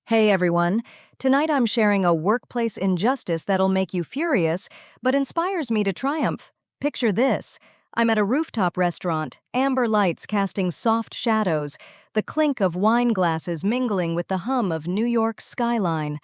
Hey everyone, tonight I'm sharing a workplace injustice that'll make you furious, but inspires me to triumph. Picture this. I'm at a rooftop restaurant, amber lights casting soft shadows, the clink of wine glasses mingling with the hum of New York's skyline.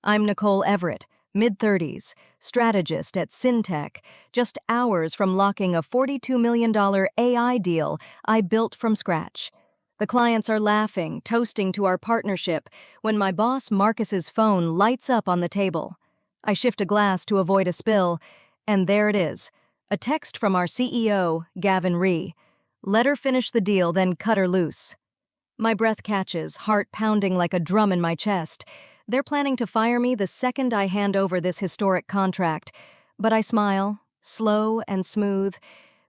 I'm Nicole Everett, mid-30s, strategist at SinTech, just hours from locking a $42 million AI deal I built from scratch. The clients are laughing, toasting to our partnership, when my boss Marcus's phone lights up on the table. I shift a glass to avoid a spill, and there it is, a text from our CEO, Gavin Rhee. Let her finish the deal, then cut her loose. My breath catches, heart pounding like a drum in my chest. They're planning to fire me the second I hand over this historic contract. But I smile, slow and smooth,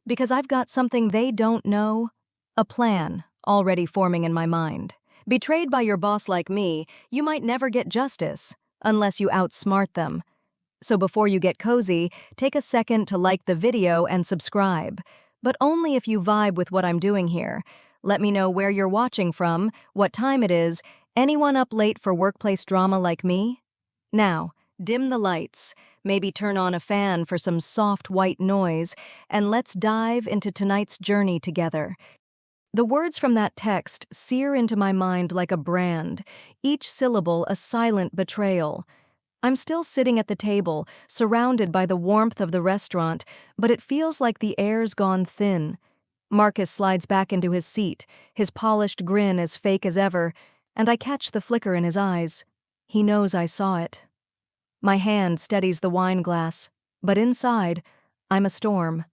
because I've got something they don't know, a plan already forming in my mind. Betrayed by your boss like me, you might never get justice, unless you outsmart them. So before you get cozy, take a second to like the video and subscribe. But only if you vibe with what I'm doing here. Let me know where you're watching from, what time it is, anyone up late for workplace drama like me? Now, dim the lights, maybe turn on a fan for some soft white noise, and let's dive into tonight's journey together. The words from that text sear into my mind like a brand, each syllable a silent betrayal. I'm still sitting at the table, surrounded by the warmth of the restaurant, but it feels like the air's gone thin. Marcus slides back into his seat, his polished grin as fake as ever, and I catch the flicker in his eyes. He knows I saw it. My hand steadies the wine glass, but inside, I'm a storm.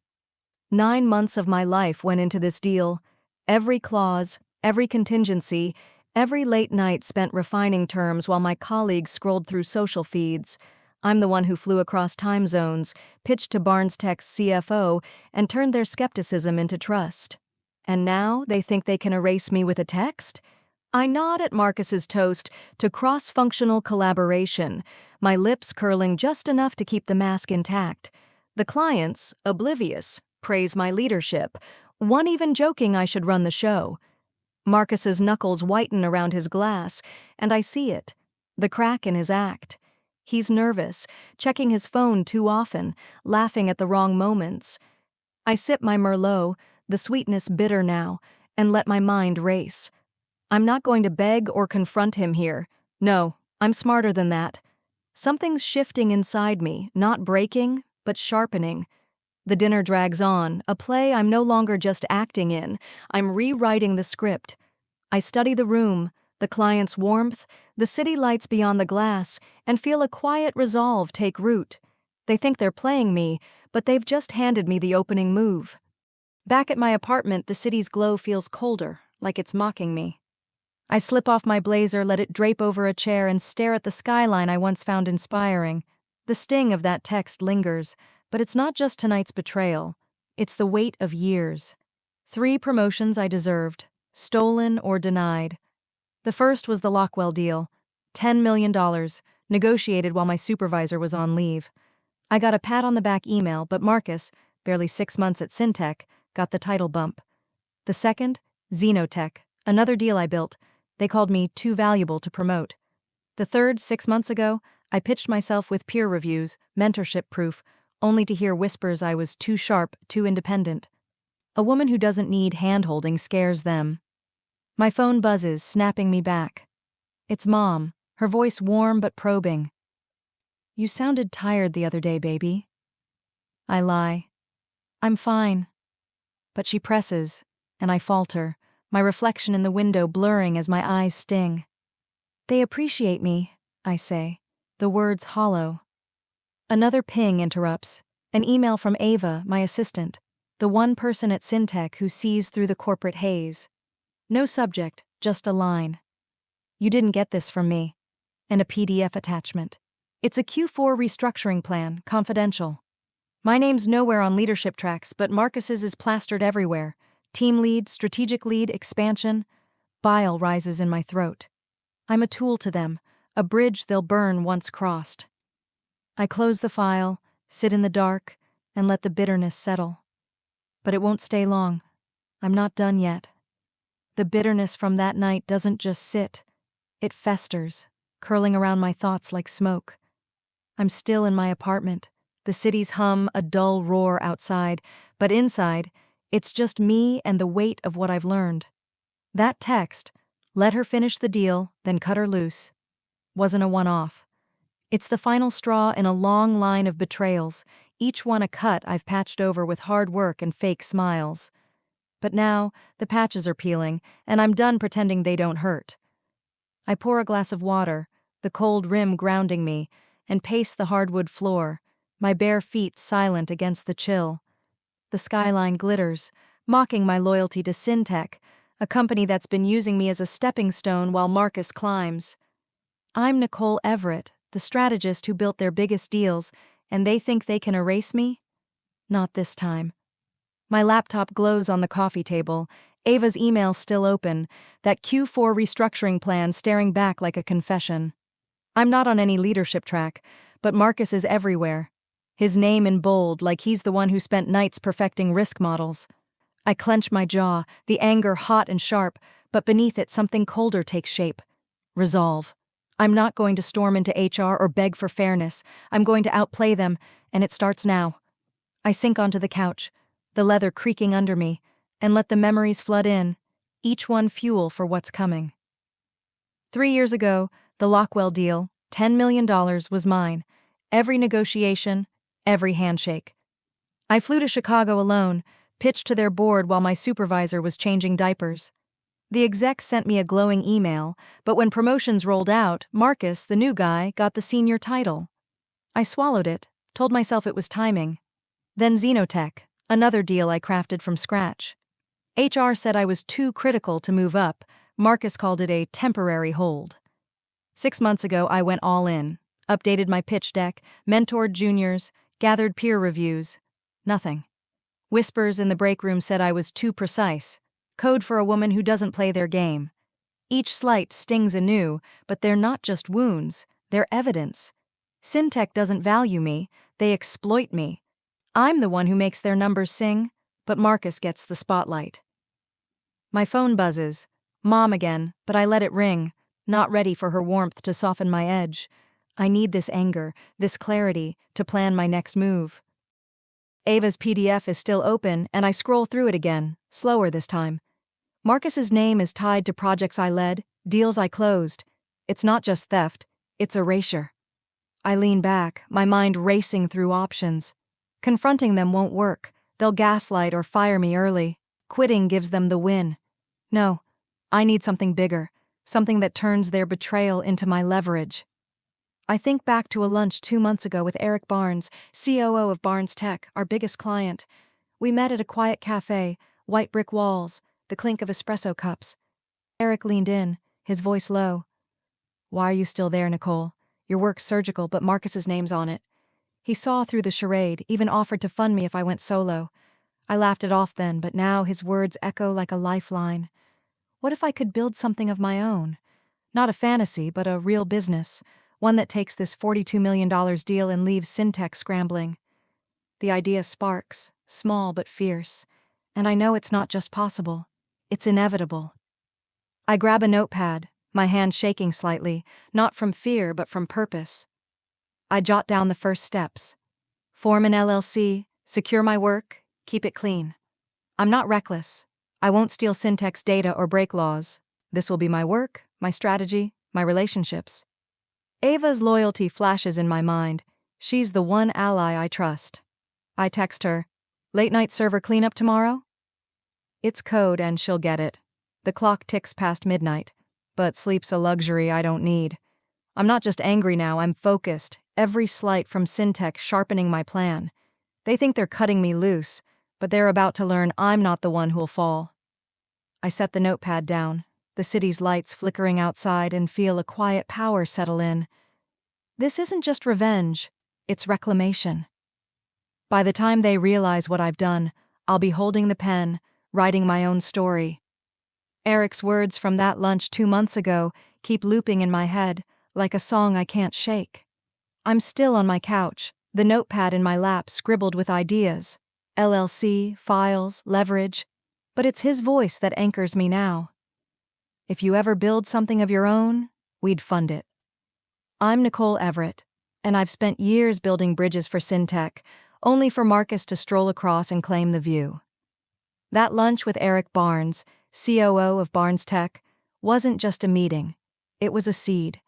9 months of my life went into this deal. Every clause, every contingency, every late night spent refining terms while my colleagues scrolled through social feeds. I'm the one who flew across time zones, pitched to Barnes Tech's CFO, and turned their skepticism into trust. And now they think they can erase me with a text? I nod at Marcus's toast to cross-functional collaboration, my lips curling just enough to keep the mask intact. The clients, oblivious, praise my leadership, one even joking I should run the show. Marcus's knuckles whiten around his glass, and I see it, the crack in his act. He's nervous, checking his phone too often, laughing at the wrong moments. I sip my Merlot, the sweetness bitter now, and let my mind race. I'm not going to beg or confront him here. No, I'm smarter than that. Something's shifting inside me, not breaking, but sharpening. The dinner drags on, a play I'm no longer just acting in. I'm rewriting the script. I study the room, the client's warmth, the city lights beyond the glass, and feel a quiet resolve take root. They think they're playing me, but they've just handed me the opening move. Back at my apartment, the city's glow feels colder, like it's mocking me. I slip off my blazer, let it drape over a chair, and stare at the skyline I once found inspiring. The sting of that text lingers. But it's not just tonight's betrayal. It's the weight of years. 3 promotions I deserved, stolen or denied. The first was the Lockwell deal, $10 million, negotiated while my supervisor was on leave. I got a pat-on-the-back email, but Marcus, barely 6 months at SinTech, got the title bump. The second, Xenotech, another deal I built. They called me too valuable to promote. The third, 6 months ago, I pitched myself with peer reviews, mentorship proof, only to hear whispers I was too sharp, too independent. A woman who doesn't need hand-holding scares them. My phone buzzes, snapping me back. It's Mom, her voice warm but probing. "You sounded tired the other day, baby." I lie. "I'm fine." But she presses, and I falter, my reflection in the window blurring as my eyes sting. "They appreciate me," I say, the words hollow. Another ping interrupts, an email from Ava, my assistant, the one person at SinTech who sees through the corporate haze. No subject, just a line. "You didn't get this from me," and a PDF attachment. It's a Q4 restructuring plan, confidential. My name's nowhere on leadership tracks, but Marcus's is plastered everywhere. Team lead, strategic lead, expansion. Bile rises in my throat. I'm a tool to them, a bridge they'll burn once crossed. I close the file, sit in the dark, and let the bitterness settle. But it won't stay long. I'm not done yet. The bitterness from that night doesn't just sit. It festers, curling around my thoughts like smoke. I'm still in my apartment. The city's hum a dull roar outside, but inside, it's just me and the weight of what I've learned. That text, "Let her finish the deal, then cut her loose," wasn't a one-off. It's the final straw in a long line of betrayals, each one a cut I've patched over with hard work and fake smiles. But now, the patches are peeling, and I'm done pretending they don't hurt. I pour a glass of water, the cold rim grounding me, and pace the hardwood floor, my bare feet silent against the chill. The skyline glitters, mocking my loyalty to SinTech, a company that's been using me as a stepping stone while Marcus climbs. I'm Nicole Everett, the strategist who built their biggest deals, and they think they can erase me? Not this time. My laptop glows on the coffee table, Ava's email still open, that Q4 restructuring plan staring back like a confession. I'm not on any leadership track, but Marcus is everywhere. His name in bold, like he's the one who spent nights perfecting risk models. I clench my jaw, the anger hot and sharp, but beneath it something colder takes shape. Resolve. I'm not going to storm into HR or beg for fairness. I'm going to outplay them, and it starts now. I sink onto the couch, the leather creaking under me, and let the memories flood in, each one fuel for what's coming. 3 years ago, the Lockwell deal, $10 million, was mine. Every negotiation, every handshake. I flew to Chicago alone, pitched to their board while my supervisor was changing diapers. The exec sent me a glowing email, but when promotions rolled out, Marcus, the new guy, got the senior title. I swallowed it, told myself it was timing. Then Xenotech, another deal I crafted from scratch. HR said I was too critical to move up. Marcus called it a temporary hold. 6 months ago, I went all in, updated my pitch deck, mentored juniors, gathered peer reviews. Nothing. Whispers in the break room said I was too precise, code for a woman who doesn't play their game. Each slight stings anew, but they're not just wounds, they're evidence. SinTech doesn't value me, they exploit me. I'm the one who makes their numbers sing, but Marcus gets the spotlight. My phone buzzes. Mom again, but I let it ring, not ready for her warmth to soften my edge. I need this anger, this clarity, to plan my next move. Ava's PDF is still open, and I scroll through it again, slower this time. Marcus's name is tied to projects I led, deals I closed. It's not just theft, it's erasure. I lean back, my mind racing through options. Confronting them won't work. They'll gaslight or fire me early. Quitting gives them the win. No, I need something bigger, something that turns their betrayal into my leverage. I think back to a lunch 2 months ago with Eric Barnes, COO of Barnes Tech, our biggest client. We met at a quiet cafe, white brick walls, the clink of espresso cups. Eric leaned in, his voice low. "Why are you still there, Nicole? Your work's surgical, but Marcus's name's on it." He saw through the charade, even offered to fund me if I went solo. I laughed it off then, but now his words echo like a lifeline. What if I could build something of my own? Not a fantasy, but a real business, one that takes this $42 million deal and leaves SinTech scrambling. The idea sparks, small but fierce, and I know it's not just possible, it's inevitable. I grab a notepad, my hand shaking slightly, not from fear but from purpose. I jot down the first steps. Form an LLC, secure my work, keep it clean. I'm not reckless. I won't steal SinTech's data or break laws. This will be my work, my strategy, my relationships. Ava's loyalty flashes in my mind. She's the one ally I trust. I text her, "Late night server cleanup tomorrow?" It's code and she'll get it. The clock ticks past midnight, but sleep's a luxury I don't need. I'm not just angry now, I'm focused, every slight from SinTech sharpening my plan. They think they're cutting me loose, but they're about to learn I'm not the one who'll fall. I set the notepad down, the city's lights flickering outside, and feel a quiet power settle in. This isn't just revenge, it's reclamation. By the time they realize what I've done, I'll be holding the pen, writing my own story. Eric's words from that lunch 2 months ago keep looping in my head, like a song I can't shake. I'm still on my couch, the notepad in my lap scribbled with ideas. LLC, files, leverage. But it's his voice that anchors me now. "If you ever build something of your own, we'd fund it." I'm Nicole Everett, and I've spent years building bridges for SinTech, only for Marcus to stroll across and claim the view. That lunch with Eric Barnes, COO of Barnes Tech, wasn't just a meeting. It was a seed,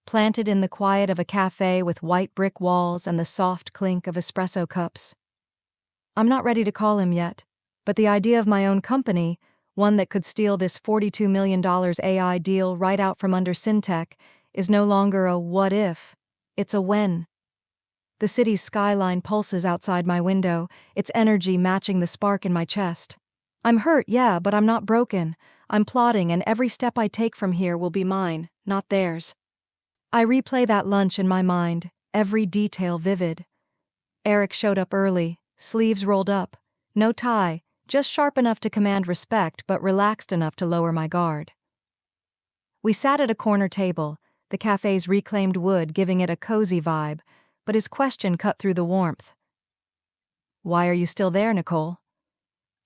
planted in the quiet of a cafe with white brick walls and the soft clink of espresso cups. I'm not ready to call him yet, but the idea of my own company, one that could steal this $42 million AI deal right out from under SinTech, is no longer a what if, it's a when. The city's skyline pulses outside my window, its energy matching the spark in my chest. I'm hurt, yeah, but I'm not broken. I'm plotting, and every step I take from here will be mine, not theirs. I replay that lunch in my mind, every detail vivid. Eric showed up early, sleeves rolled up, no tie, just sharp enough to command respect but relaxed enough to lower my guard. We sat at a corner table, the cafe's reclaimed wood giving it a cozy vibe, but his question cut through the warmth. "Why are you still there, Nicole?"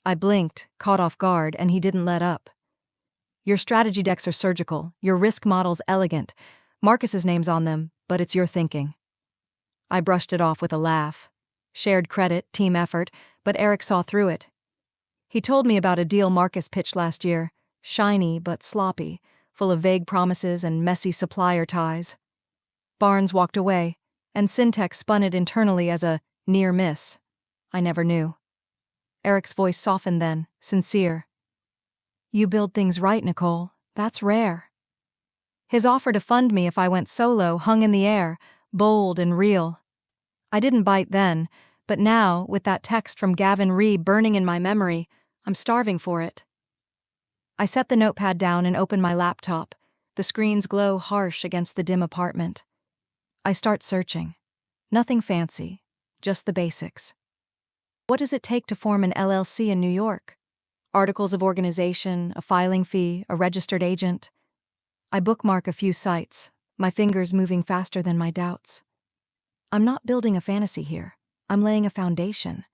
I blinked, caught off guard, and he didn't let up. "Your strategy decks are surgical, your risk model's elegant. Marcus's name's on them, but it's your thinking." I brushed it off with a laugh. Shared credit, team effort, but Eric saw through it. He told me about a deal Marcus pitched last year, shiny but sloppy, full of vague promises and messy supplier ties. Barnes walked away, and SinTech spun it internally as a near miss. I never knew. Eric's voice softened then, sincere. "You build things right, Nicole. That's rare." His offer to fund me if I went solo hung in the air, bold and real. I didn't bite then, but now, with that text from Gavin Rhee burning in my memory, I'm starving for it. I set the notepad down and open my laptop, the screen's glow harsh against the dim apartment. I start searching. Nothing fancy, just the basics. What does it take to form an LLC in New York? Articles of organization, a filing fee, a registered agent. I bookmark a few sites, my fingers moving faster than my doubts. I'm not building a fantasy here. I'm laying a foundation.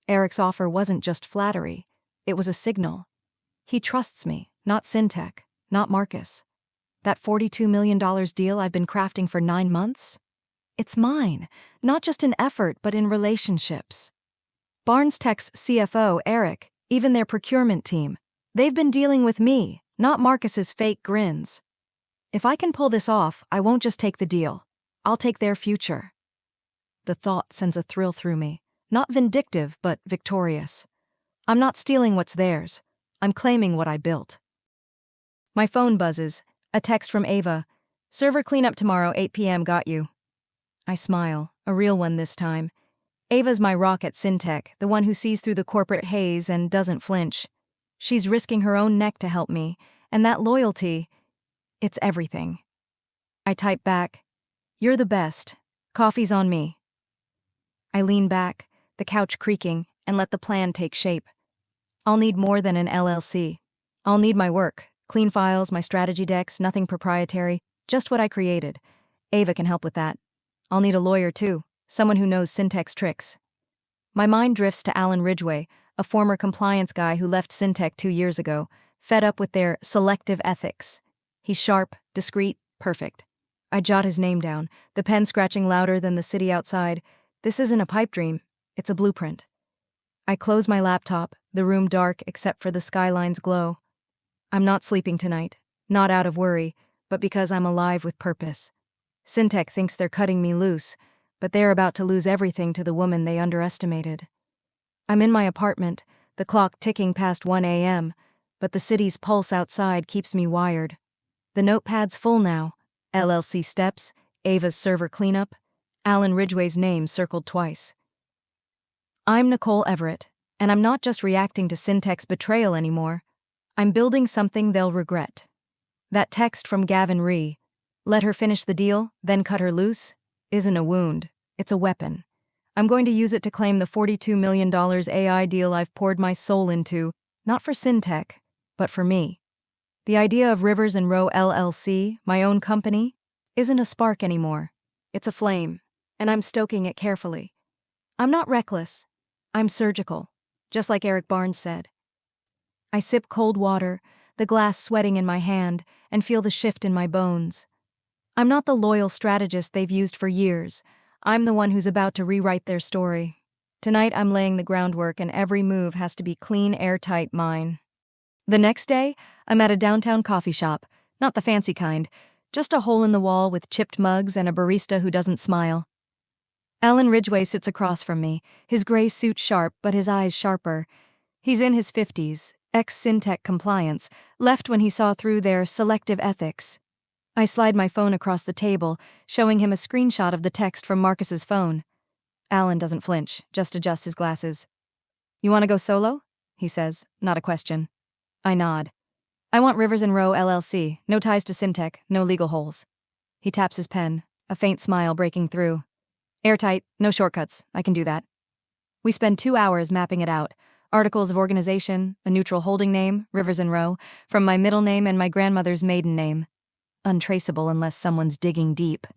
Eric's offer wasn't just flattery. It was a signal. He trusts me, not SinTech, not Marcus. That $42 million deal I've been crafting for 9 months? It's mine, not just in effort, but in relationships. Barnes Tech's CFO, Eric, even their procurement team, they've been dealing with me, not Marcus's fake grins. If I can pull this off, I won't just take the deal. I'll take their future. The thought sends a thrill through me, not vindictive, but victorious. I'm not stealing what's theirs. I'm claiming what I built. My phone buzzes, a text from Ava. "Server cleanup tomorrow, 8 p.m. got you." I smile, a real one this time. Ava's my rock at SinTech, the one who sees through the corporate haze and doesn't flinch. She's risking her own neck to help me, and that loyalty, it's everything. I type back, "You're the best. Coffee's on me." I lean back, the couch creaking, and let the plan take shape. I'll need more than an LLC. I'll need my work, clean files, my strategy decks, nothing proprietary, just what I created. Ava can help with that. I'll need a lawyer too, someone who knows SinTech's tricks. My mind drifts to Alan Ridgway, a former compliance guy who left SinTech 2 years ago, fed up with their selective ethics. He's sharp, discreet, perfect. I jot his name down, the pen scratching louder than the city outside. This isn't a pipe dream, it's a blueprint. I close my laptop, the room dark except for the skyline's glow. I'm not sleeping tonight, not out of worry, but because I'm alive with purpose. SinTech thinks they're cutting me loose, but they're about to lose everything to the woman they underestimated. I'm in my apartment, the clock ticking past 1 a.m., but the city's pulse outside keeps me wired. The notepad's full now. LLC steps, Ava's server cleanup, Alan Ridgway's name circled twice. I'm Nicole Everett, and I'm not just reacting to SinTech's betrayal anymore. I'm building something they'll regret. That text from Gavin Rhee, "Let her finish the deal, then cut her loose," isn't a wound, it's a weapon. I'm going to use it to claim the $42 million AI deal I've poured my soul into, not for SinTech, but for me. The idea of Rivers and Rowe LLC, my own company, isn't a spark anymore. It's a flame, and I'm stoking it carefully. I'm not reckless. I'm surgical, just like Eric Barnes said. I sip cold water, the glass sweating in my hand, and feel the shift in my bones. I'm not the loyal strategist they've used for years. I'm the one who's about to rewrite their story. Tonight I'm laying the groundwork and every move has to be clean, airtight mine. The next day, I'm at a downtown coffee shop. Not the fancy kind, just a hole in the wall with chipped mugs and a barista who doesn't smile. Alan Ridgway sits across from me, his gray suit sharp but his eyes sharper. He's in his 50s, ex-SinTech compliance, left when he saw through their selective ethics. I slide my phone across the table, showing him a screenshot of the text from Marcus's phone. Alan doesn't flinch, just adjusts his glasses. "You want to go solo?" he says, not a question. I nod. "I want Rivers and Rowe LLC, no ties to SinTech, no legal holes." He taps his pen, a faint smile breaking through. "Airtight, no shortcuts, I can do that." We spend 2 hours mapping it out. Articles of organization, a neutral holding name, Rivers and Rowe, from my middle name and my grandmother's maiden name. Untraceable unless someone's digging deep.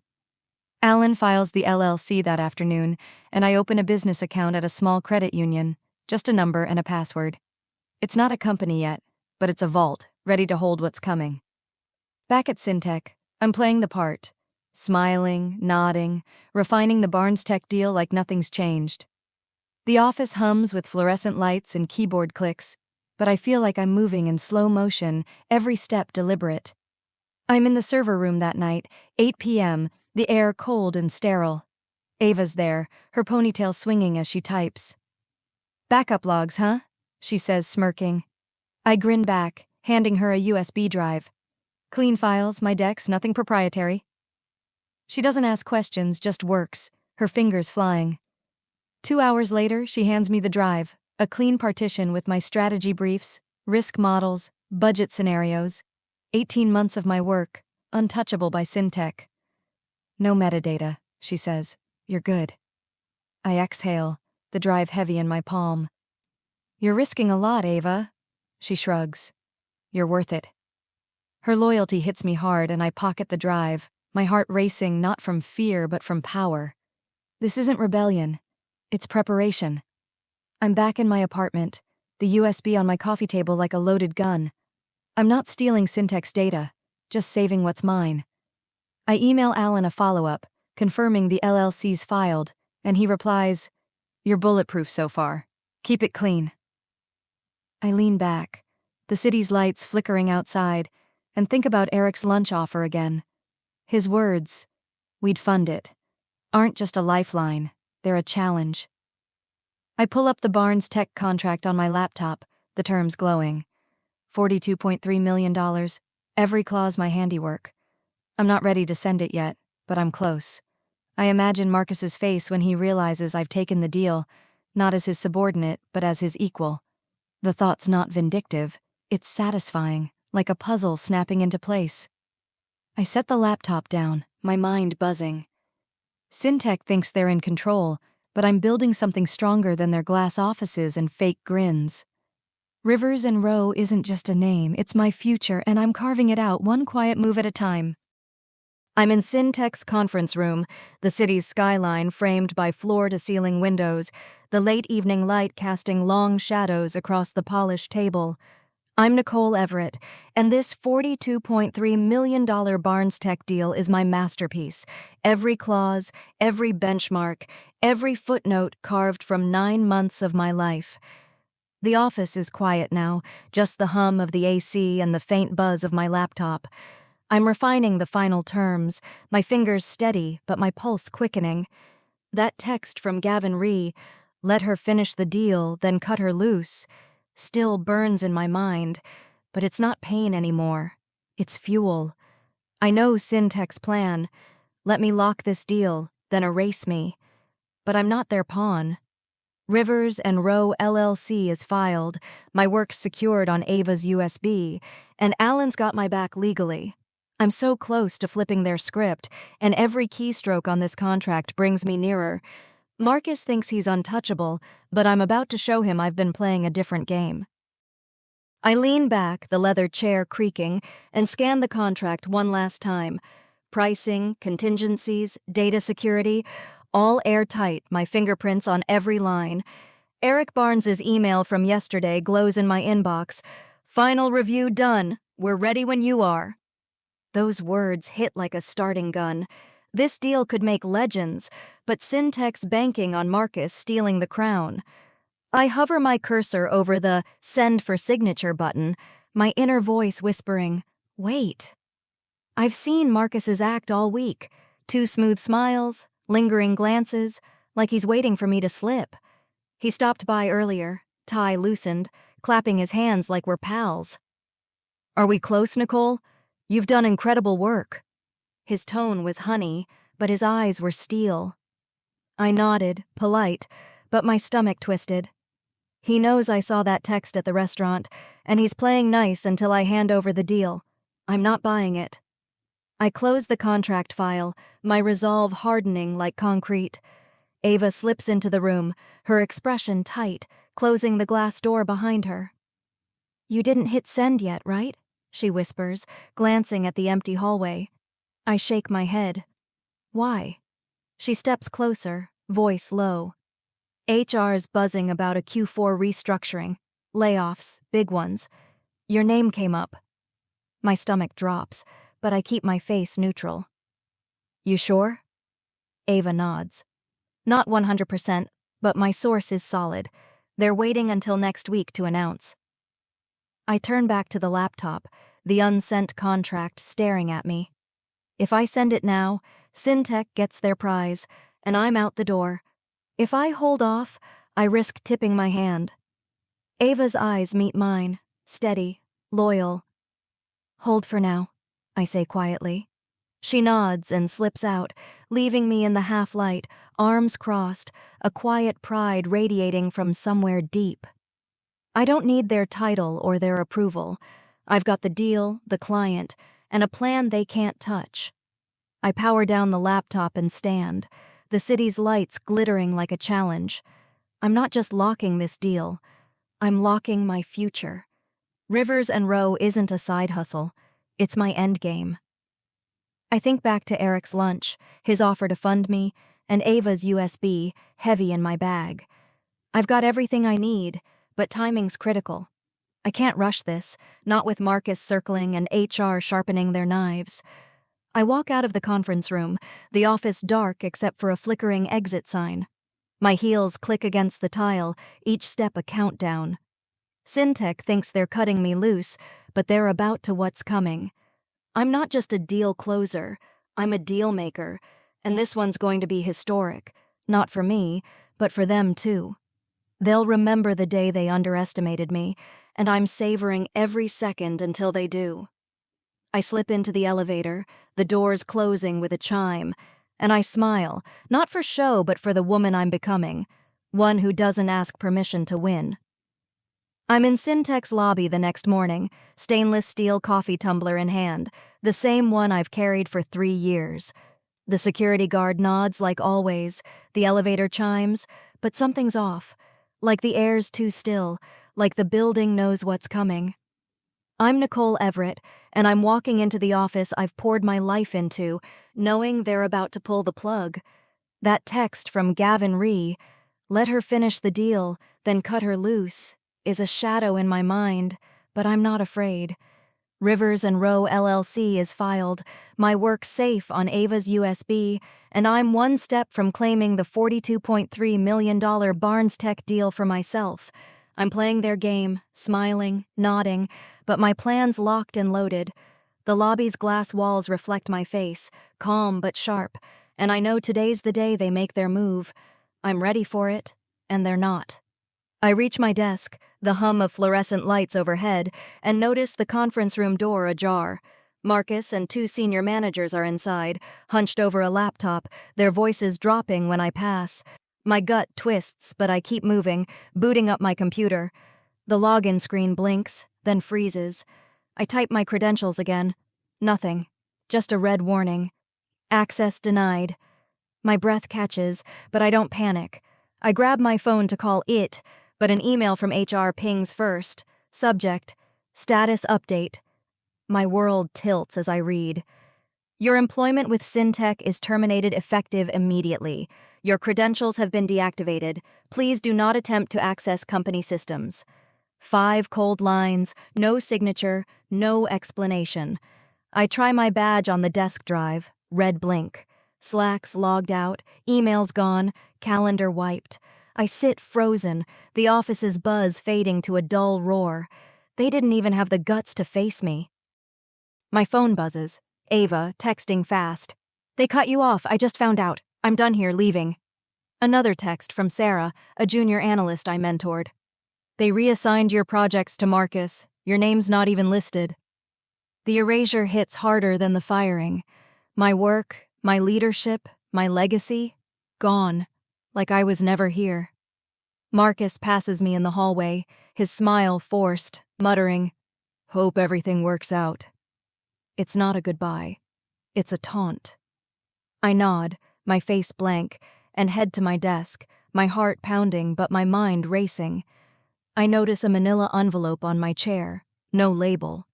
Alan files the LLC that afternoon, and I open a business account at a small credit union, just a number and a password. It's not a company yet, but it's a vault, ready to hold what's coming. Back at SinTech, I'm playing the part. Smiling, nodding, refining the Barnes Tech deal like nothing's changed. The office hums with fluorescent lights and keyboard clicks, but I feel like I'm moving in slow motion, every step deliberate. I'm in the server room that night, 8 p.m., the air cold and sterile. Ava's there, her ponytail swinging as she types. "Backup logs, huh?" she says, smirking. I grin back, handing her a USB drive. "Clean files, my decks, nothing proprietary." She doesn't ask questions, just works, her fingers flying. 2 hours later, she hands me the drive, a clean partition with my strategy briefs, risk models, budget scenarios. 18 months of my work, untouchable by SinTech. "No metadata," she says. "You're good." I exhale, the drive heavy in my palm. "You're risking a lot, Ava." She shrugs. "You're worth it." Her loyalty hits me hard and I pocket the drive, my heart racing not from fear but from power. This isn't rebellion. It's preparation. I'm back in my apartment, the USB on my coffee table like a loaded gun. I'm not stealing SinTech's data, just saving what's mine. I email Alan a follow-up, confirming the LLC's filed, and he replies, "You're bulletproof so far. Keep it clean." I lean back, the city's lights flickering outside, and think about Eric's lunch offer again. His words, "We'd fund it," aren't just a lifeline, they're a challenge. I pull up the Barnes Tech contract on my laptop, the terms glowing. $42.3 million, every clause my handiwork. I'm not ready to send it yet, but I'm close. I imagine Marcus's face when he realizes I've taken the deal, not as his subordinate, but as his equal. The thought's not vindictive, it's satisfying, like a puzzle snapping into place. I set the laptop down, my mind buzzing. SinTech thinks they're in control, but I'm building something stronger than their glass offices and fake grins. Rivers and Rowe isn't just a name, it's my future, and I'm carving it out one quiet move at a time. I'm in SinTech's conference room, the city's skyline framed by floor-to-ceiling windows, the late evening light casting long shadows across the polished table. I'm Nicole Everett, and this $42.3 million Barnes Tech deal is my masterpiece. Every clause, every benchmark, every footnote carved from 9 months of my life. The office is quiet now, just the hum of the AC and the faint buzz of my laptop. I'm refining the final terms, my fingers steady but my pulse quickening. That text from Gavin Rhee, "Let her finish the deal, then cut her loose," still burns in my mind, but it's not pain anymore. It's fuel. I know SinTech's plan. Let me lock this deal, then erase me. But I'm not their pawn. Rivers and Rowe LLC is filed, my work's secured on Ava's USB, and Alan's got my back legally. I'm so close to flipping their script, and every keystroke on this contract brings me nearer. Marcus thinks he's untouchable, but I'm about to show him I've been playing a different game. I lean back, the leather chair creaking, and scan the contract one last time. Pricing, contingencies, data security, all airtight, my fingerprints on every line. Eric Barnes's email from yesterday glows in my inbox. "Final review done. We're ready when you are." Those words hit like a starting gun. This deal could make legends, but SinTech's banking on Marcus stealing the crown. I hover my cursor over the "Send for Signature" button, my inner voice whispering, "Wait." I've seen Marcus's act all week. 2 smooth smiles, lingering glances, like he's waiting for me to slip. He stopped by earlier, tie loosened, clapping his hands like we're pals. "Are we close, Nicole? You've done incredible work." His tone was honey, but his eyes were steel. I nodded, polite, but my stomach twisted. He knows I saw that text at the restaurant, and he's playing nice until I hand over the deal. I'm not buying it. I close the contract file, my resolve hardening like concrete. Ava slips into the room, her expression tight, closing the glass door behind her. "You didn't hit send yet, right?" she whispers, glancing at the empty hallway. I shake my head. "Why?" She steps closer, voice low. "HR's buzzing about a Q4 restructuring. Layoffs, big ones. Your name came up." My stomach drops, but I keep my face neutral. "You sure?" Ava nods. "Not 100%, but my source is solid. They're waiting until next week to announce." I turn back to the laptop, the unsent contract staring at me. If I send it now, SinTech gets their prize, and I'm out the door. If I hold off, I risk tipping my hand. Ava's eyes meet mine, steady, loyal. "Hold for now," I say quietly. She nods and slips out, leaving me in the half-light, arms crossed, a quiet pride radiating from somewhere deep. I don't need their title or their approval. I've got the deal, the client, and a plan they can't touch. I power down the laptop and stand, the city's lights glittering like a challenge. I'm not just locking this deal. I'm locking my future. Rivers and Rowe isn't a side hustle. It's my endgame. I think back to Eric's lunch, his offer to fund me, and Ava's USB, heavy in my bag. I've got everything I need, but timing's critical. I can't rush this, not with Marcus circling and HR sharpening their knives. I walk out of the conference room, the office dark except for a flickering exit sign. My heels click against the tile, each step a countdown. SinTech thinks they're cutting me loose, but they're about to what's coming. I'm not just a deal closer, I'm a deal maker, and this one's going to be historic, not for me, but for them too. They'll remember the day they underestimated me, and I'm savoring every second until they do. I slip into the elevator, the doors closing with a chime, and I smile, not for show but for the woman I'm becoming, one who doesn't ask permission to win. I'm in SinTech's lobby the next morning, stainless steel coffee tumbler in hand, the same one I've carried for 3 years. The security guard nods like always, the elevator chimes, but something's off. Like the air's too still, like the building knows what's coming. I'm Nicole Everett, and I'm walking into the office I've poured my life into, knowing they're about to pull the plug. That text from Gavin Rhee, "Let her finish the deal, then cut her loose," is a shadow in my mind, but I'm not afraid. Rivers and Rowe LLC is filed, my work safe on Ava's USB, and I'm one step from claiming the $42.3 million Barnes Tech deal for myself. I'm playing their game, smiling, nodding, but my plan's locked and loaded. The lobby's glass walls reflect my face, calm but sharp, and I know today's the day they make their move. I'm ready for it, and they're not. I reach my desk, the hum of fluorescent lights overhead, and notice the conference room door ajar. Marcus and 2 senior managers are inside, hunched over a laptop, their voices dropping when I pass. My gut twists, but I keep moving, booting up my computer. The login screen blinks, then freezes. I type my credentials again. Nothing. Just a red warning. Access denied. My breath catches, but I don't panic. I grab my phone to call it, but an email from HR pings first. Subject: Status update. My world tilts as I read. Your employment with SinTech is terminated effective immediately. Your credentials have been deactivated. Please do not attempt to access company systems. 5 cold lines, no signature, no explanation. I try my badge on the desk drive, red blink. Slack's logged out, emails gone, calendar wiped. I sit frozen, the office's buzz fading to a dull roar. They didn't even have the guts to face me. My phone buzzes. Ava, texting fast. "They cut you off, I just found out. I'm done here, leaving." Another text from Sarah, a junior analyst I mentored. "They reassigned your projects to Marcus. Your name's not even listed." The erasure hits harder than the firing. My work, my leadership, my legacy, gone, like I was never here. Marcus passes me in the hallway, his smile forced, muttering, "Hope everything works out." It's not a goodbye. It's a taunt. I nod, my face blank, and head to my desk, my heart pounding but my mind racing. I notice a manila envelope on my chair, no label.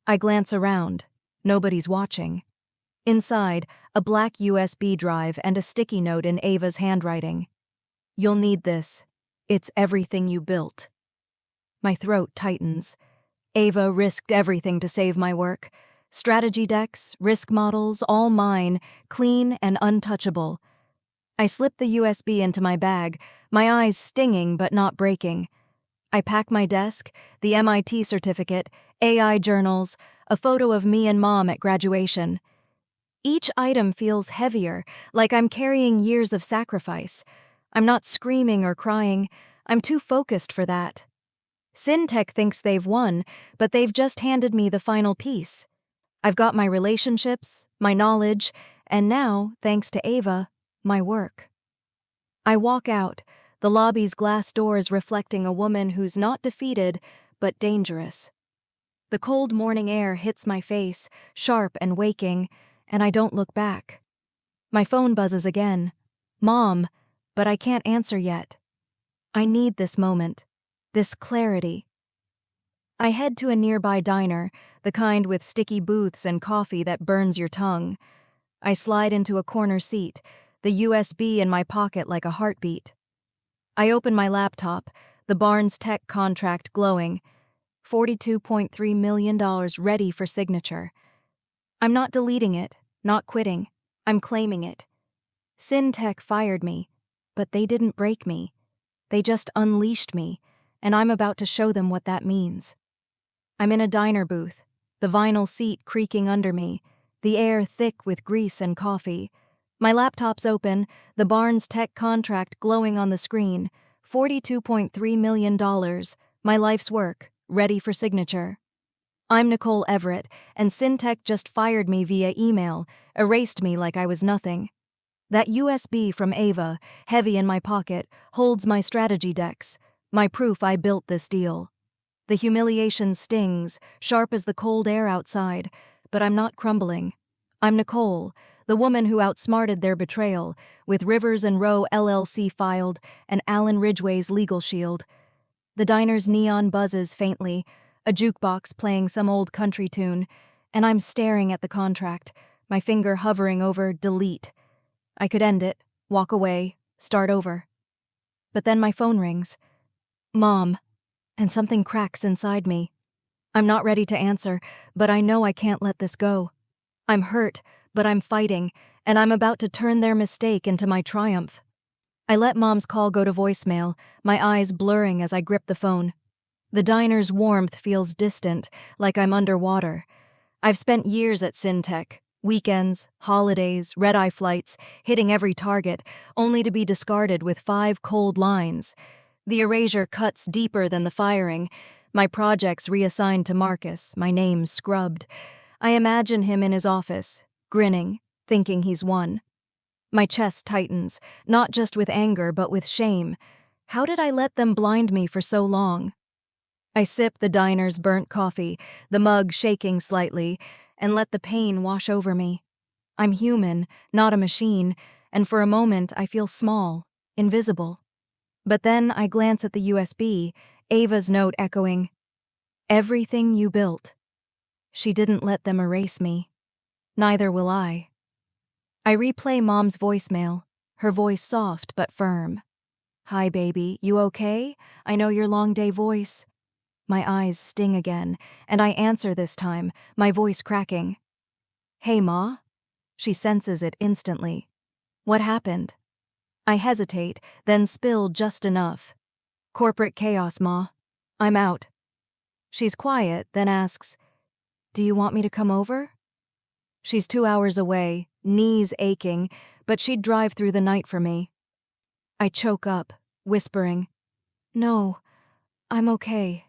I glance around. Nobody's watching. Inside, a black USB drive and a sticky note in Ava's handwriting. "You'll need this. It's everything you built." My throat tightens. Ava risked everything to save my work. Strategy decks, risk models, all mine, clean and untouchable. I slip the USB into my bag, my eyes stinging but not breaking. I pack my desk, the MIT certificate, AI journals, a photo of me and Mom at graduation. Each item feels heavier, like I'm carrying years of sacrifice. I'm not screaming or crying. I'm too focused for that. SinTech thinks they've won, but they've just handed me the final piece. I've got my relationships, my knowledge, and now, thanks to Ava, my work. I walk out, the lobby's glass doors reflecting a woman who's not defeated, but dangerous. The cold morning air hits my face, sharp and waking, and I don't look back. My phone buzzes again. "Mom," but I can't answer yet. I need this moment, this clarity. I head to a nearby diner, the kind with sticky booths and coffee that burns your tongue. I slide into a corner seat, the USB in my pocket like a heartbeat. I open my laptop, the Barnes Tech contract glowing. $42.3 million ready for signature. I'm not deleting it, not quitting. I'm claiming it. SinTech fired me, but they didn't break me. They just unleashed me, and I'm about to show them what that means. I'm in a diner booth, the vinyl seat creaking under me, the air thick with grease and coffee. My laptop's open, the Barnes Tech contract glowing on the screen. $42.3 million, my life's work, ready for signature. I'm Nicole Everett, and SinTech just fired me via email, erased me like I was nothing. That USB from Ava, heavy in my pocket, holds my strategy decks, my proof I built this deal. The humiliation stings, sharp as the cold air outside, but I'm not crumbling. I'm Nicole, the woman who outsmarted their betrayal, with Rivers and Rowe LLC filed and Alan Ridgway's legal shield. The diner's neon buzzes faintly, a jukebox playing some old country tune, and I'm staring at the contract, my finger hovering over delete. I could end it, walk away, start over. But then my phone rings. Mom. And something cracks inside me. I'm not ready to answer, but I know I can't let this go. I'm hurt, but I'm fighting, and I'm about to turn their mistake into my triumph. I let Mom's call go to voicemail, my eyes blurring as I grip the phone. The diner's warmth feels distant, like I'm underwater. I've spent years at SinTech, weekends, holidays, red-eye flights, hitting every target, only to be discarded with 5 cold lines. The erasure cuts deeper than the firing. My projects reassigned to Marcus, my name scrubbed. I imagine him in his office, grinning, thinking he's won. My chest tightens, not just with anger but with shame. How did I let them blind me for so long? I sip the diner's burnt coffee, the mug shaking slightly, and let the pain wash over me. I'm human, not a machine, and for a moment I feel small, invisible. But then I glance at the USB, Ava's note echoing, "Everything you built." She didn't let them erase me. Neither will I. I replay Mom's voicemail, her voice soft but firm. "Hi, baby, you okay? I know your long day voice." My eyes sting again, and I answer this time, my voice cracking. Hey, Ma? She senses it instantly. What happened? I hesitate, then spill just enough. Corporate chaos, Ma. I'm out. She's quiet, then asks, Do you want me to come over? She's 2 hours away, knees aching, but she'd drive through the night for me. I choke up, whispering, No, I'm okay.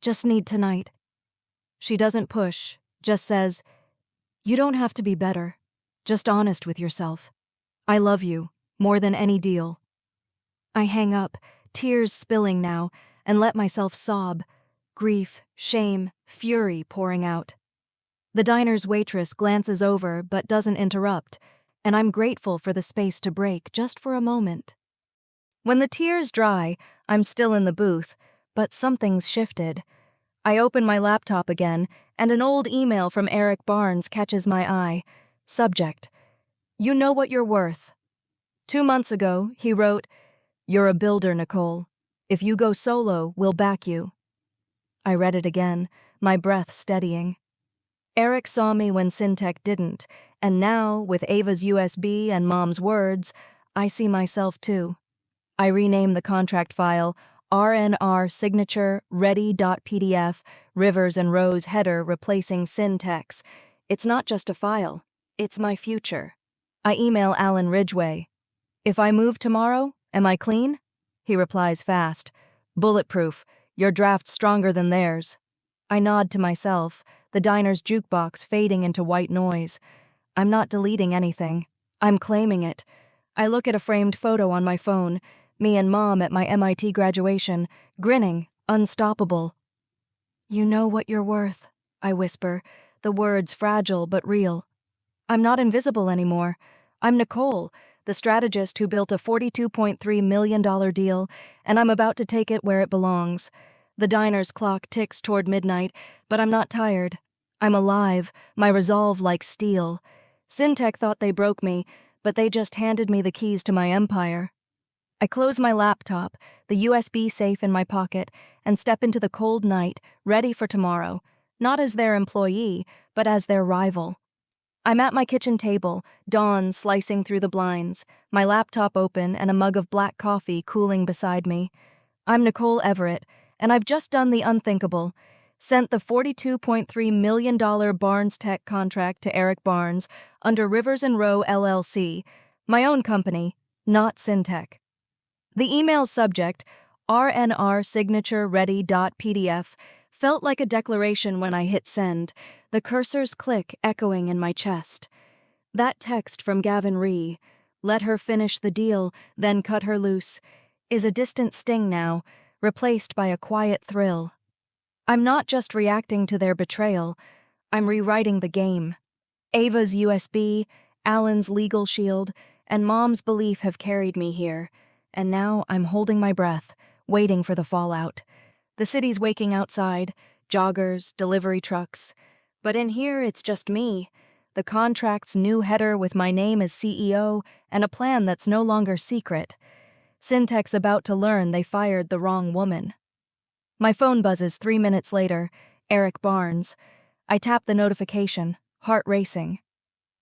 Just need tonight. She doesn't push, just says, You don't have to be better. Just honest with yourself. I love you, more than any deal. I hang up, tears spilling now, and let myself sob, grief, shame, fury pouring out. The diner's waitress glances over but doesn't interrupt, and I'm grateful for the space to break just for a moment. When the tears dry, I'm still in the booth, but something's shifted. I open my laptop again, and an old email from Eric Barnes catches my eye. Subject: You know what you're worth. 2 months ago, he wrote, You're a builder, Nicole. If you go solo, we'll back you. I read it again, my breath steadying. Eric saw me when SinTech didn't, and now, with Ava's USB and Mom's words, I see myself too. I rename the contract file RNR signature ready.pdf, Rivers and Rose header replacing SinTech's. It's not just a file, it's my future. I email Alan Ridgway. If I move tomorrow, am I clean? He replies fast. Bulletproof, your draft's stronger than theirs. I nod to myself, the diner's jukebox fading into white noise. I'm not deleting anything. I'm claiming it. I look at a framed photo on my phone, me and Mom at my MIT graduation, grinning, unstoppable. You know what you're worth, I whisper, the words fragile but real. I'm not invisible anymore. I'm Nicole, the strategist who built a $42.3 million deal, and I'm about to take it where it belongs. The diner's clock ticks toward midnight, but I'm not tired. I'm alive, my resolve like steel. SinTech thought they broke me, but they just handed me the keys to my empire. I close my laptop, the USB safe in my pocket, and step into the cold night, ready for tomorrow, not as their employee, but as their rival. I'm at my kitchen table, dawn slicing through the blinds, my laptop open and a mug of black coffee cooling beside me. I'm Nicole Everett, and I've just done the unthinkable. Sent the $42.3 million Barnes Tech contract to Eric Barnes under Rivers and Rowe LLC, my own company, not SinTech. The email's subject, RNR signature ready.pdf, felt like a declaration when I hit send, the cursor's click echoing in my chest. That text from Gavin Rhee, let her finish the deal, then cut her loose, is a distant sting now, replaced by a quiet thrill. I'm not just reacting to their betrayal, I'm rewriting the game. Ava's USB, Alan's legal shield, and Mom's belief have carried me here, and now I'm holding my breath, waiting for the fallout. The city's waking outside, joggers, delivery trucks. But in here, it's just me, the contract's new header with my name as CEO and a plan that's no longer secret. SinTech's about to learn they fired the wrong woman. My phone buzzes 3 minutes later, Eric Barnes. I tap the notification, heart racing.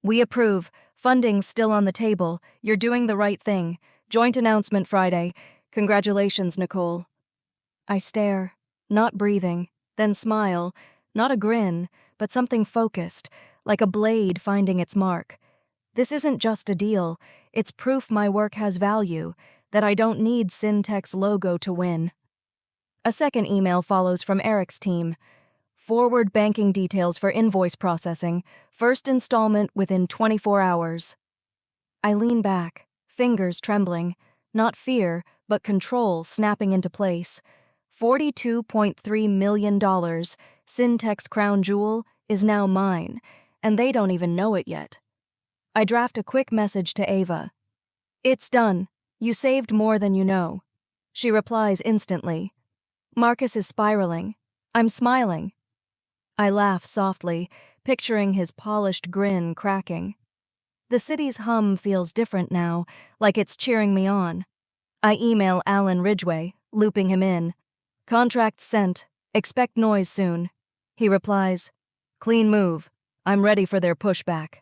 We approve. Funding's still on the table. You're doing the right thing. Joint announcement Friday. Congratulations, Nicole. I stare, not breathing, then smile, not a grin, but something focused, like a blade finding its mark. This isn't just a deal, it's proof my work has value, that I don't need SinTech's logo to win. A second email follows from Eric's team. Forward banking details for invoice processing, first installment within 24 hours. I lean back, fingers trembling, not fear, but control snapping into place. $42.3 million, SinTech's crown jewel, is now mine, and they don't even know it yet. I draft a quick message to Ava. It's done. You saved more than you know. She replies instantly. Marcus is spiraling. I'm smiling. I laugh softly, picturing his polished grin cracking. The city's hum feels different now, like it's cheering me on. I email Alan Ridgway, looping him in. Contract sent. Expect noise soon. He replies, Clean move. I'm ready for their pushback.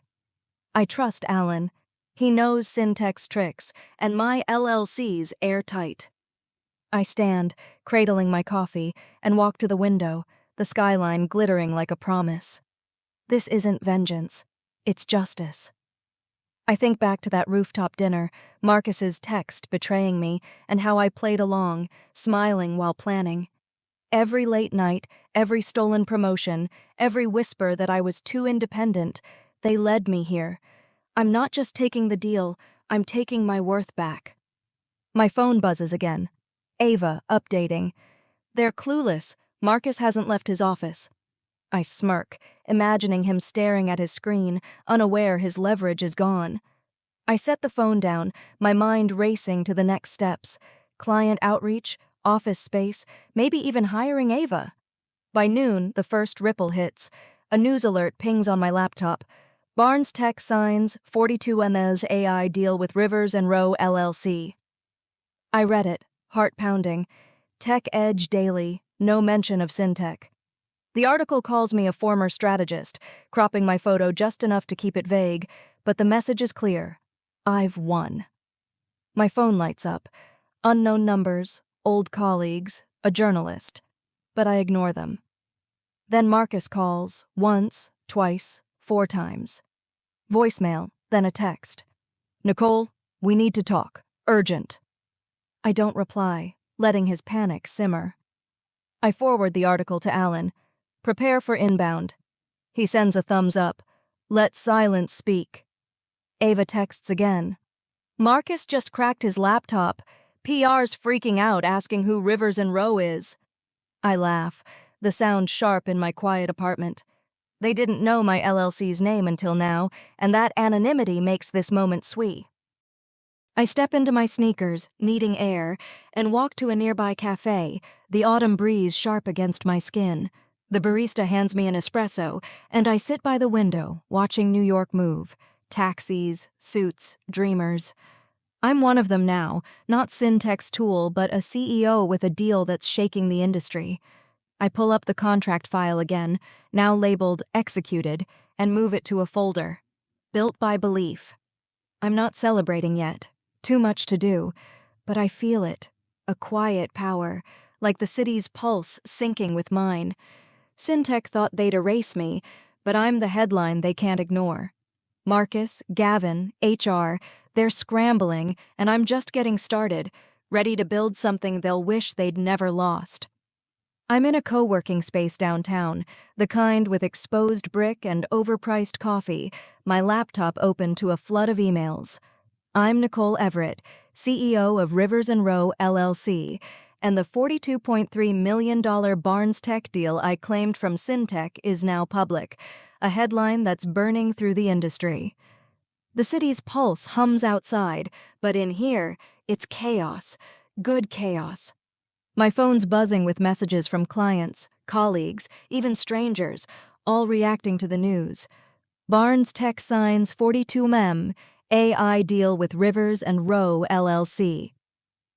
I trust Alan. He knows SinTech's tricks, and my LLC's airtight. I stand, cradling my coffee, and walk to the window, the skyline glittering like a promise. This isn't vengeance. It's justice. I think back to that rooftop dinner, Marcus's text betraying me, and how I played along, smiling while planning. Every late night, every stolen promotion, every whisper that I was too independent, they led me here. I'm not just taking the deal, I'm taking my worth back. My phone buzzes again. Ava, updating. They're clueless. Marcus hasn't left his office. I smirk, imagining him staring at his screen, unaware his leverage is gone. I set the phone down, my mind racing to the next steps. Client outreach, office space, maybe even hiring Ava. By noon, the first ripple hits. A news alert pings on my laptop. Barnes Tech signs 42M's AI deal with Rivers and Rowe LLC. I read it, heart pounding. Tech Edge Daily, no mention of SinTech. The article calls me a former strategist, cropping my photo just enough to keep it vague, but the message is clear. I've won. My phone lights up. Unknown numbers, old colleagues, a journalist. But I ignore them. Then Marcus calls, once, twice, 4 times. Voicemail, then a text. Nicole, we need to talk. Urgent. I don't reply, letting his panic simmer. I forward the article to Alan. Prepare for inbound. He sends a thumbs up. Let silence speak. Ava texts again. Marcus just cracked his laptop. PR's freaking out, asking who Rivers and Rowe is. I laugh, the sound sharp in my quiet apartment. They didn't know my LLC's name until now, and that anonymity makes this moment sweet. I step into my sneakers, needing air, and walk to a nearby cafe, the autumn breeze sharp against my skin. The barista hands me an espresso, and I sit by the window, watching New York move. Taxis, suits, dreamers. I'm one of them now, not SinTech's tool, but a CEO with a deal that's shaking the industry. I pull up the contract file again, now labeled Executed, and move it to a folder. Built by belief. I'm not celebrating yet. Too much to do. But I feel it. A quiet power, like the city's pulse syncing with mine. SinTech thought they'd erase me, but I'm the headline they can't ignore. Marcus, Gavin, HR, they're scrambling, and I'm just getting started, ready to build something they'll wish they'd never lost. I'm in a co-working space downtown, the kind with exposed brick and overpriced coffee, my laptop open to a flood of emails. I'm Nicole Everett, CEO of Rivers and Rowe LLC, and the $42.3 million Barnes Tech deal I claimed from SinTech is now public, a headline that's burning through the industry. The city's pulse hums outside, but in here, it's chaos. Good chaos. My phone's buzzing with messages from clients, colleagues, even strangers, all reacting to the news. Barnes Tech signs 42M, AI deal with Rivers and Rowe LLC.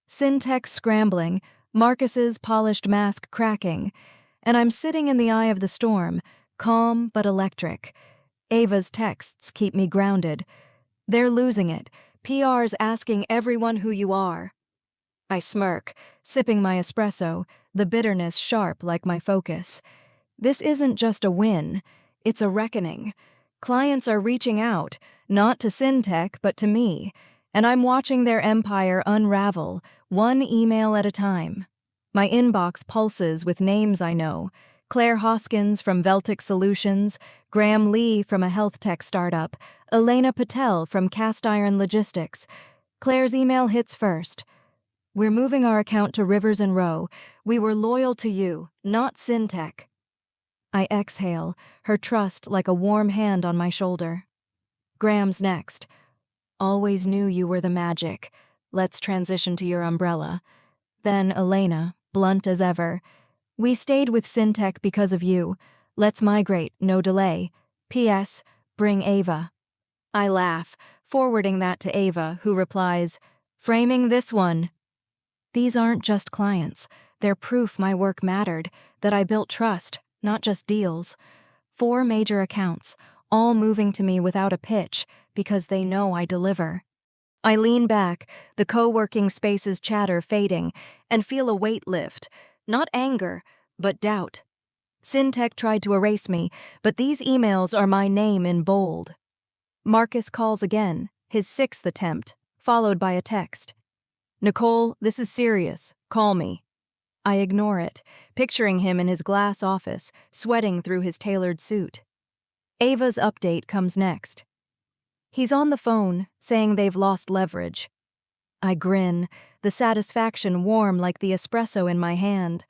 SinTech scrambling, Marcus's polished mask cracking, and I'm sitting in the eye of the storm, calm but electric. Ava's texts keep me grounded. They're losing it. PR's asking everyone who you are. I smirk, sipping my espresso, the bitterness sharp like my focus. This isn't just a win, it's a reckoning. Clients are reaching out, not to SinTech, but to me, and I'm watching their empire unravel, one email at a time. My inbox pulses with names I know. Claire Hoskins from Veltic Solutions, Graham Lee from a health tech startup, Elena Patel from Cast Iron Logistics. Claire's email hits first. We're moving our account to Rivers and Rowe. We were loyal to you, not SinTech. I exhale, her trust like a warm hand on my shoulder. Graham's next. Always knew you were the magic. Let's transition to your umbrella. Then Elena, blunt as ever. We stayed with SinTech because of you. Let's migrate, no delay. P.S. Bring Ava. I laugh, forwarding that to Ava, who replies, framing this one. These aren't just clients. They're proof my work mattered, that I built trust, not just deals. 4 major accounts, all moving to me without a pitch because they know I deliver. I lean back, the co-working space's chatter fading, and feel a weight lift. Not anger, but doubt. SinTech tried to erase me, but these emails are my name in bold. Marcus calls again, his sixth attempt, followed by a text. "Nicole, this is serious. Call me." I ignore it, picturing him in his glass office, sweating through his tailored suit. Ava's update comes next. He's on the phone, saying they've lost leverage. I grin, the satisfaction warm like the espresso in my hand.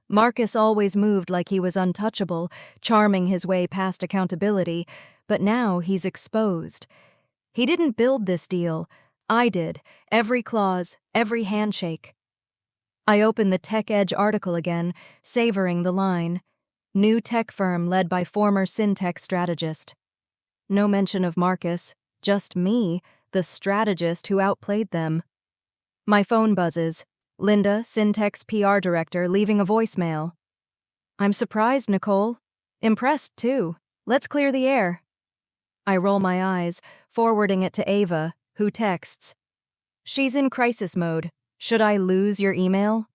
Marcus always moved like he was untouchable, charming his way past accountability, but now he's exposed. He didn't build this deal. I did, every clause, every handshake. I open the Tech Edge article again, savoring the line. New tech firm led by former SinTech strategist. No mention of Marcus, just me, the strategist who outplayed them. My phone buzzes. Linda, SinTech's PR director, leaving a voicemail. "I'm surprised, Nicole. Impressed, too. Let's clear the air." I roll my eyes, forwarding it to Ava, who texts. "She's in crisis mode. Should I lose your email?"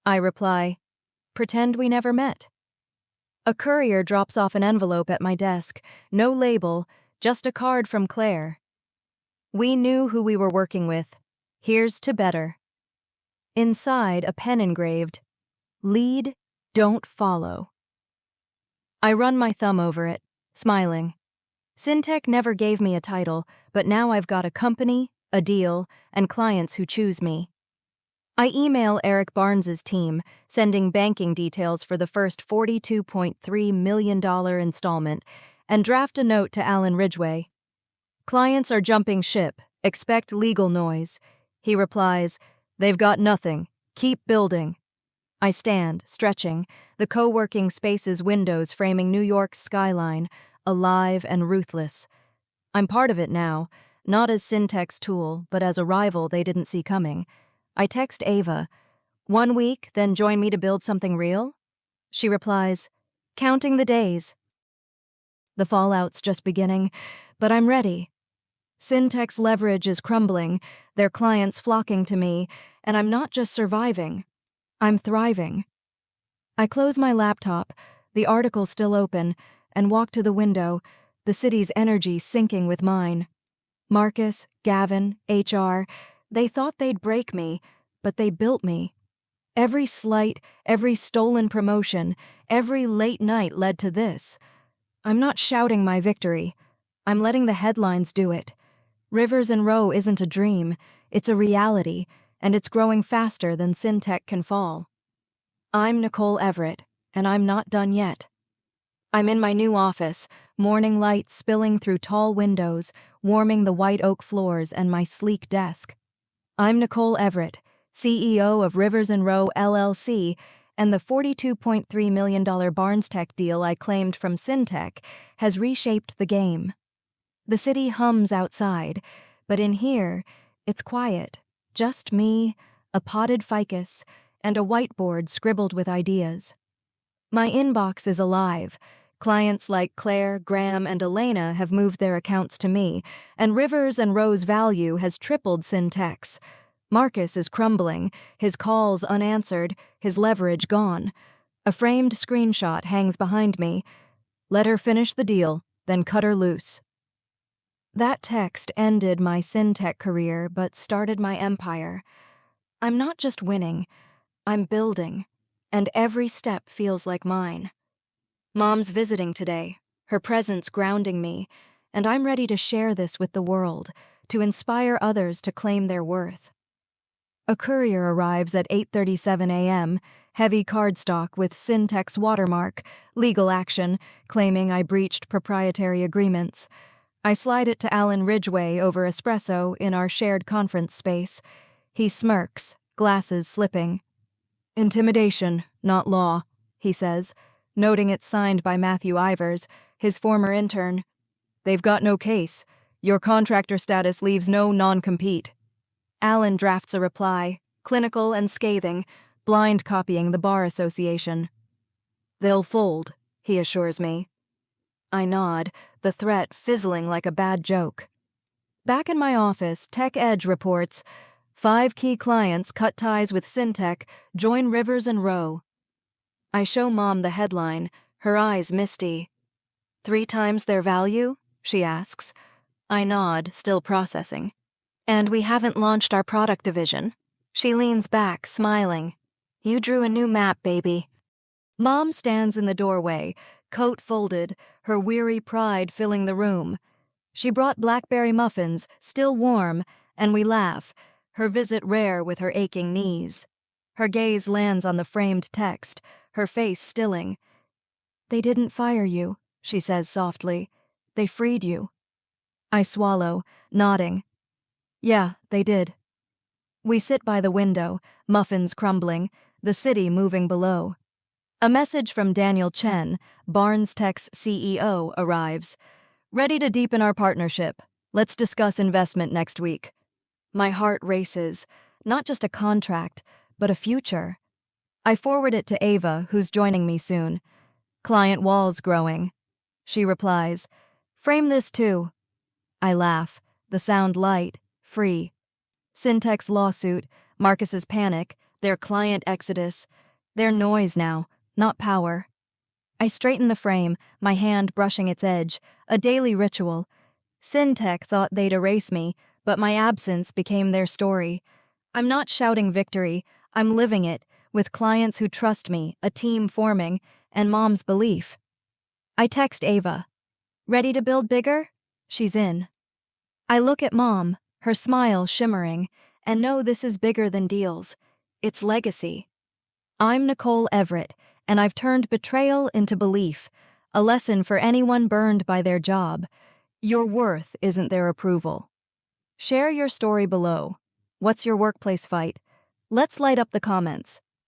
I reply, "Pretend we never met." A courier drops off an envelope at my desk, no label, just a card from Claire. "We knew who we were working with. Here's to better." Inside, a pen engraved, "Lead, don't follow." I run my thumb over it, smiling. SinTech never gave me a title, but now I've got a company, a deal, and clients who choose me. I email Eric Barnes's team, sending banking details for the first $42.3 million installment, and draft a note to Alan Ridgway. "Clients are jumping ship. Expect legal noise." He replies, "They've got nothing. Keep building." I stand, stretching, the co-working space's windows framing New York's skyline, alive and ruthless. I'm part of it now, not as SinTech's tool, but as a rival they didn't see coming. I text Ava, "1 week, then join me to build something real?" She replies, "Counting the days." The fallout's just beginning, but I'm ready. SinTech's leverage is crumbling, their clients flocking to me, and I'm not just surviving, I'm thriving. I close my laptop, the article still open, and walk to the window, the city's energy syncing with mine. Marcus, Gavin, HR, they thought they'd break me, but they built me. Every slight, every stolen promotion, every late night led to this. I'm not shouting my victory. I'm letting the headlines do it. Rivers and Row isn't a dream, it's a reality, and it's growing faster than SinTech can fall. I'm Nicole Everett, and I'm not done yet. I'm in my new office, morning light spilling through tall windows, warming the white oak floors and my sleek desk. I'm Nicole Everett, CEO of Rivers and Row LLC, and the $42.3 million Barnes Tech deal I claimed from SinTech has reshaped the game. The city hums outside, but in here, it's quiet. Just me, a potted ficus, and a whiteboard scribbled with ideas. My inbox is alive. Clients like Claire, Graham, and Elena have moved their accounts to me, and Rivers and Row's value has tripled SinTech's. Marcus is crumbling, his calls unanswered, his leverage gone. A framed screenshot hangs behind me. "Let her finish the deal, then cut her loose." That text ended my SinTech career but started my empire. I'm not just winning, I'm building, and every step feels like mine. Mom's visiting today, her presence grounding me, and I'm ready to share this with the world, to inspire others to claim their worth. A courier arrives at 8:37 a.m., heavy cardstock with SinTech's watermark, legal action, claiming I breached proprietary agreements. I slide it to Alan Ridgway over espresso in our shared conference space. He smirks, glasses slipping. "Intimidation, not law," he says, noting it's signed by Matthew Ivers, his former intern. "They've got no case. Your contractor status leaves no non-compete." Alan drafts a reply, clinical and scathing, blind copying the Bar Association. "They'll fold," he assures me. I nod, the threat fizzling like a bad joke. Back in my office, Tech Edge reports, 5 key clients cut ties with SinTech, join Rivers and Rowe. I show Mom the headline, her eyes misty. 3 times their value? She asks. I nod, still processing. And we haven't launched our product division. She leans back, smiling. You drew a new map, baby. Mom stands in the doorway, coat folded, her weary pride filling the room. She brought blackberry muffins, still warm, and we laugh, her visit rare with her aching knees. Her gaze lands on the framed text, her face stilling. They didn't fire you, she says softly. They freed you. I swallow, nodding. Yeah, they did. We sit by the window, muffins crumbling, the city moving below. A message from Daniel Chen, Barnes Tech's CEO, arrives. Ready to deepen our partnership. Let's discuss investment next week. My heart races. Not just a contract, but a future. I forward it to Ava, who's joining me soon. Client walls growing. She replies, frame this too. I laugh, the sound light, free. SinTech's lawsuit, Marcus's panic, their client exodus. Their noise now, not power. I straighten the frame, my hand brushing its edge, a daily ritual. SinTech thought they'd erase me, but my absence became their story. I'm not shouting victory, I'm living it, with clients who trust me, a team forming, and Mom's belief. I text Ava. Ready to build bigger? She's in. I look at Mom, her smile shimmering, and know this is bigger than deals. It's legacy. I'm Nicole Everett, and I've turned betrayal into belief, a lesson for anyone burned by their job. Your worth isn't their approval. Share your story below. What's your workplace fight? Let's light up the comments.